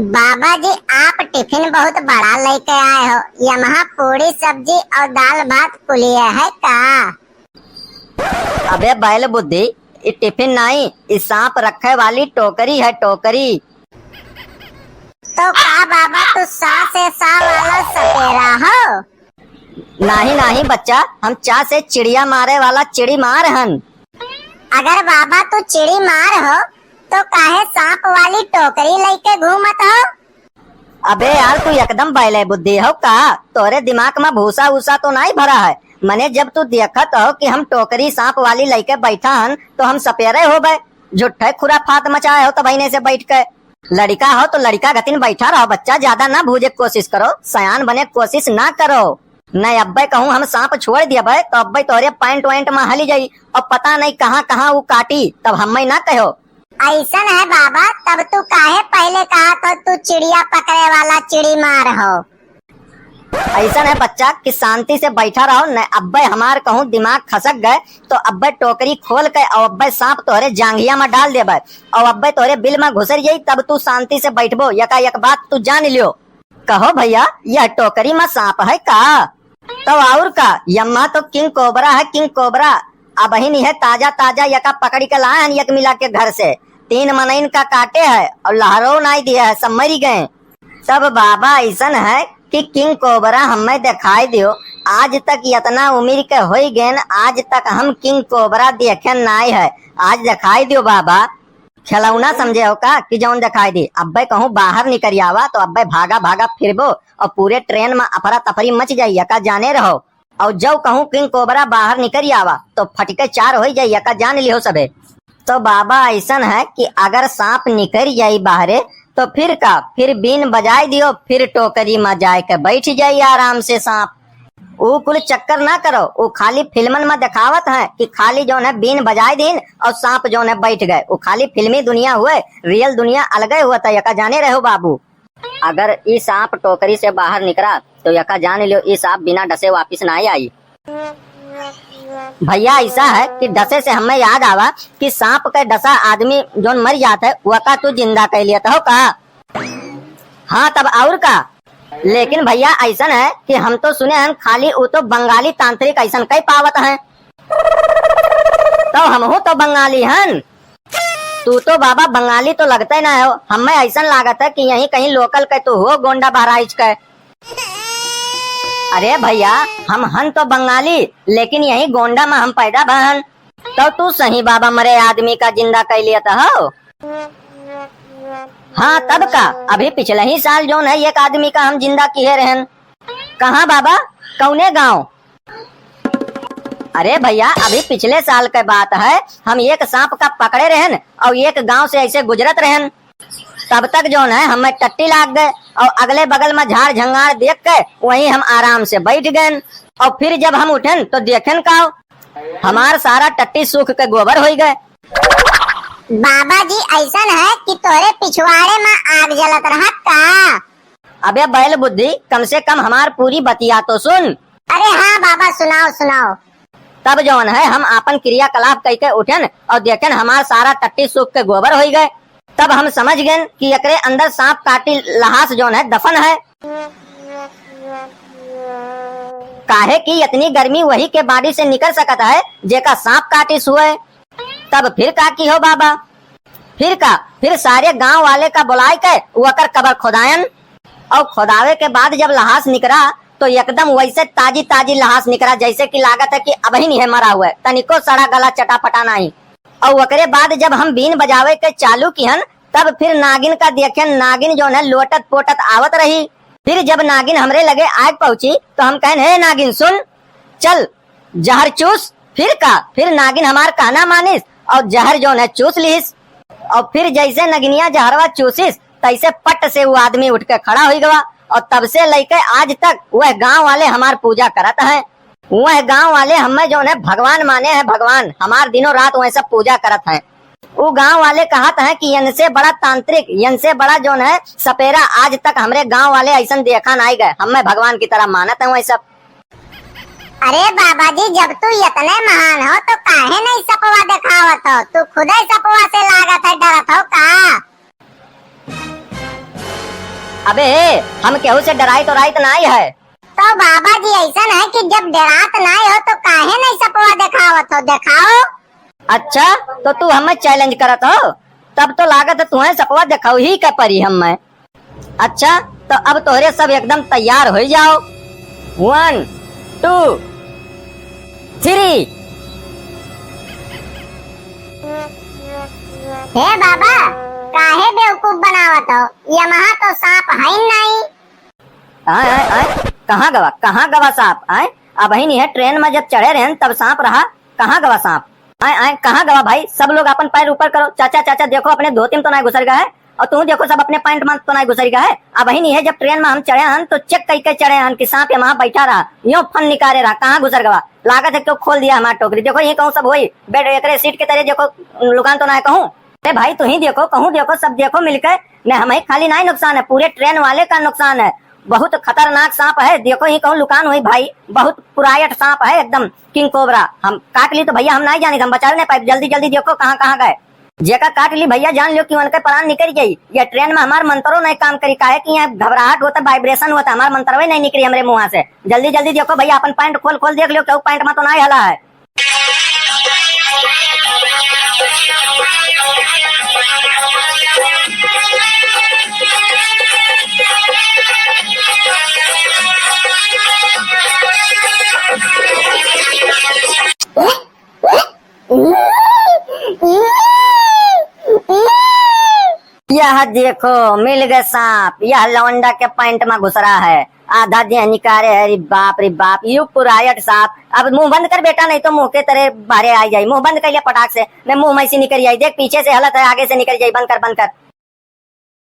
बाबा जी, आप टिफिन बहुत बड़ा लेके आए हो। यहाँ पूरी सब्जी और दाल भात कुलिया है का? अबे बैल बुद्धि, ये टिफिन नहीं, ये सांप रखे वाली टोकरी है, टोकरी। तो का बाबा तू सा से सा वाला सपेरा हो? नहीं नहीं बच्चा, हम चा से चिड़िया मारे वाला चिड़ी मार हन। अगर बाबा तू चिड़ी मार हो तो काहे सांप वाली टोकरी लेके घूमत हो? अबे यार, तू एकदम बैले बुद्धि हो का? तोरे दिमाग में भूसा वूसा तो नहीं भरा है। मने जब तू देखत हो कि हम टोकरी सांप वाली लेके बैठा हन तो हम सपेरे हो गए। झूठे खुराफात मचाए हो तो बहने से बैठ के। लड़का हो तो लड़का गतिन बैठा रहो बच्चा, ज्यादा ना भूजे कोशिश करो, सयान बने कोशिश ना करो। नहीं अब्बे कहूँ हम सांप छोड़ दिया भाई तो अब्बे तोरे पैंट वैंट में हली जाई और पता नहीं कहाँ कहाँ वो काटी, तब हमें ना कहो। ऐसा है बाबा, तब तू काहे पहले कहा तो तू चिड़िया पकड़े वाला चिड़ी मार हो? ऐसा है बच्चा कि शांति से बैठा रहो। न अब्बे हमार कहूँ दिमाग खसक गए तो अब्बे टोकरी खोल के और अब्बे सांप तोरे जांघिया में डाल देबे और अब्बे तोरे बिल में घुसर जाई, तब तू शांति से बैठबो। यका बात तू जान लियो। कहो भैया, यह टोकरी में सांप है का? तो और का, यम्मा तो किंग कोबरा है, किंग कोबरा। अब ही नहीं है, ताजा ताजा यका पकड़ी के लाए हैं यक मिला के घर से। 3 मनइन का काटे है और लहरो नहीं दिया है, सब मरी गए। तब बाबा ऐसा है कि किंग कोबरा हमें दिखाई दियो। आज तक इतना उम्र के हो गए, आज तक हम किंग कोबरा देखे नहीं है। आज दिखाई दियो बाबा। खिलौना समझे हो का कि जौन दिखाई दी? अब्बे कहूँ बाहर निकल आवा तो अब्बे भागा भागा फिरबो और पूरे ट्रेन में अफरा तफरी मच जाई, यका जाने रहो। और जब कहूँ किंग कोबरा बाहर निकल आवा तो फटके 4 हो जाई, यका जान लियो सबे। तो बाबा ऐसा है कि अगर सांप निकल जाई बाहरे तो फिर का, फिर बीन बजाई दियो, फिर टोकरी में जाए के बैठ जाई आराम से सांप। वो कुल चक्कर ना करो, वो खाली फिल्मन में दिखावत है कि खाली जो है बीन बजाई दिन और सांप जो है बैठ गए। वो खाली फिल्मी दुनिया हुए, रियल दुनिया अलग हुआ था, यका जाने रहो बाबू। अगर ये सांप टोकरी से बाहर निकला तो यका जान लियो ये सांप बिना डसे वापिस ना आई। भैया ऐसा है कि डसे से हमें याद आवा कि सांप के डसा आदमी जो मर जाता है वका तू जिंदा कह लिया हो का? हाँ तब और का। लेकिन भैया ऐसा है कि हम तो सुने हैं खाली वो तो बंगाली तांत्रिक ऐसा कई पावत हैं। तो हम हो तो बंगाली हन। तू तो बाबा बंगाली तो लगता ही ना हो, हमें ऐसा लागत है कि यही कहीं लोकल के तो हो, गोंडा बहराइच के। अरे भैया, हम हन तो बंगाली लेकिन यही गोंडा में हम पैदा बहन। तो तू सही बाबा मरे आदमी का जिंदा कह लिया था हो? हाँ तब का, अभी पिछले ही साल जो है एक आदमी का हम जिंदा किए रहन। कहाँ बाबा, कौने गांव? अरे भैया, अभी पिछले साल के बात है, हम एक सांप का पकड़े रहन और एक गांव से ऐसे गुजरत रहन। तब तक जो है हमें टट्टी लाग गए और अगले बगल में झाड़ झंगार देख के वहीं हम आराम से बैठ गए। और फिर जब हम उठन तो देखें का हमार सारा टट्टी सूख के गोबर हो गए। बाबा जी ऐसा है कि तोरे पिछवाड़े में आग जलत रहा का? अबे बैल बुद्धि, कम से कम हमार पूरी बतिया तो सुन। अरे हाँ बाबा, सुनाओ सुनाओ। तब जो है हम अपन क्रियाकलाप करके उठन और देखें हमार सारा टट्टी सूख के गोबर हो गए। तब हम समझ गए कि एकरे अंदर सांप काटी लहास जो है दफन है। काहे कि इतनी गर्मी वही के बॉडी से निकल सकता है जेका सांप काटी हुए। तब फिर का की हो बाबा? फिर का, फिर सारे गांव वाले का बुलाए के वकर कबर खोदायन और खोदावे के बाद जब लहास निकला तो एकदम वैसे ताजी ताजी लहास निकला जैसे कि लागत है कि अब ही नहीं है मरा हुआ, तनिको सड़ा गला चटापटा नहीं। और वकरे बाद जब हम बीन बजावे के चालू किहन तब फिर नागिन का देखें, नागिन जो है लोटत पोटत आवत रही। फिर जब नागिन हमरे लगे आग पहुंची तो हम कहन, हे नागिन सुन, चल जहर चूस। फिर का, फिर नागिन हमार कहना मानिस और जहर जो है चूस लीस। और फिर जैसे नगिनिया जहरवा चूसिस तैसे पट से वो आदमी उठ के खड़ा हो गया। और तब से लेके आज तक वह गांव वाले हमार पूजा करत हैं। वह गांव वाले हमें जो है भगवान माने हैं, भगवान हमार दिनों रात वैसा पूजा करत हैं। वो गांव वाले कहत हैं कि इनसे बड़ा तांत्रिक, इनसे बड़ा जो है सपेरा आज तक हमरे गांव वाले ऐसा देखा नहीं गए। हमें भगवान की तरह मानत है वैसा। अरे बाबा जी, जब तू इतने महान हो तो काहे नहीं सपवा दिखावत हो? तू खुद ही सपवा से लागत है डरत हो का? अबे हम केहू से डराई तो राइत नहीं है। तो बाबा जी ऐसा है कि जब डरात नहीं हो तो काहे नहीं सपवा दिखावत हो, दिखाओ। अच्छा तो तू हमें चैलेंज करत हो, तब तो लागत तुम्हें सपवा दिखाऊ ही के परी हमें। अच्छा तो अब तोहरे सब एकदम तैयार हो जाओ। 1 2 3। हे बाबा काहे बेवकूफ बनावत हो, यहाँ तो सांप है ही नहीं। आए आए आए कहाँ गवा सांप? आए अब ही नहीं है, ट्रेन में जब चढ़े रहे तब सांप रहा, कहाँ गवा सांप? आए आए कहाँ गवा भाई? सब लोग अपन पैर ऊपर करो। चाचा चाचा देखो अपने धोती में तो नहीं घुसर गया है, और तू देखो सब अपने पैंट में तो नहीं घुसर गया है। अब ही नहीं है, जब ट्रेन में हम चढ़े हन तो चेक करके चढ़े हन कि सांप यहाँ बैठा रहा, यूं फन निकाले रहा, कहाँ घुसर गवा? लागत है क्यों खोल दिया हमारा टोकरी। देखो ये कहूँ सब वही बेड एक सीट के तरह, देखो लुकान तो ना कहूँ। अरे भाई तू ही देखो, कहूँ देखो, सब देखो मिलकर, न हमें खाली नहीं नुकसान है, पूरे ट्रेन वाले का नुकसान है। बहुत खतरनाक सांप है, देखो ही कहूँ लुकान हुई भाई, बहुत पुरायट सांप है एकदम, किंग कोबरा। हम काट ली तो भैया हम नहीं जाने, हम बचा नहीं पाए। जल्दी जल्दी देखो कहाँ कहाँ गए। जेका काट ली भैया जान लो कि उनके प्राण निकल गई। ये ट्रेन में हमारे मंत्रों नहीं काम करी, काहे कि यहाँ घबराहट होता, वाइब्रेशन होता, हमारे मंत्र नहीं निकली हमारे मुँह से। जल्दी जल्दी देखो भैया, अपन पैंट खोल खोल देख लो, क्यों पैंट में तो नहीं हला है। यह देखो मिल गए सांप, यह लौंडा के पैंट में घुस रहा है, आधा देह निकारे है। रे बाप यू पुरायट सांप। अब मुंह बंद कर बेटा, नहीं तो मुंह के तरह बाहर आ जाये। मुंह बंद कर लिया पटाख से, मैं मुंह में से निकल आई। देख पीछे से हलत है, आगे से निकल जाये। बंद कर बंद कर।